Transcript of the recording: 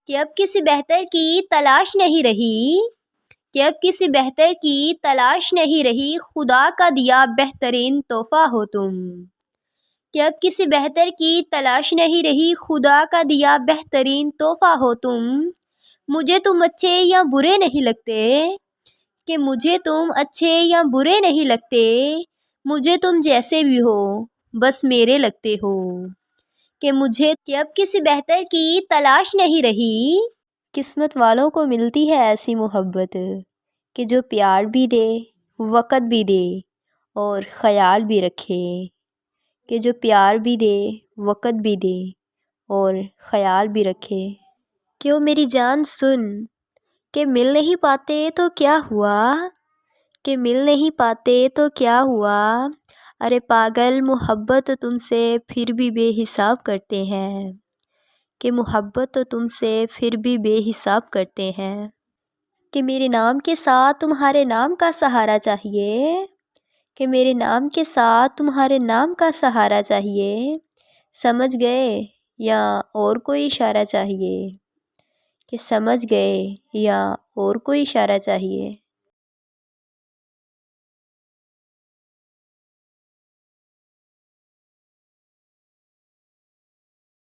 کہ اب کسی بہتر کی تلاش نہیں رہی، کہ اب کسی بہتر کی تلاش نہیں رہی، خدا کا دیا بہترین تحفہ ہو تم۔ کہ اب کسی بہتر کی تلاش نہیں رہی، خدا کا دیا بہترین تحفہ ہو تم۔ مجھے تم اچھے یا برے نہیں لگتے، کہ مجھے تم اچھے یا برے نہیں لگتے، مجھے تم جیسے بھی ہو بس میرے لگتے ہو۔ کہ اب کسی بہتر کی تلاش نہیں رہی۔ قسمت والوں کو ملتی ہے ایسی محبت کہ جو پیار بھی دے، وقت بھی دے اور خیال بھی رکھے، کہ جو پیار بھی دے، وقت بھی دے اور خیال بھی رکھے۔ کہ وہ میری جان سن، کہ مل نہیں پاتے تو کیا ہوا، کہ مل نہیں پاتے تو کیا ہوا، ارے پاگل محبت تم سے پھر بھی بے حساب کرتے ہیں، کہ محبت تو تم سے پھر بھی بے حساب کرتے ہیں۔ کہ میرے نام کے ساتھ تمہارے نام کا سہارا چاہیے، کہ میرے نام کے ساتھ تمہارے نام کا سہارا چاہیے، سمجھ گئے یا اور کوئی اشارہ چاہیے، کہ سمجھ گئے یا اور کوئی اشارہ چاہیے۔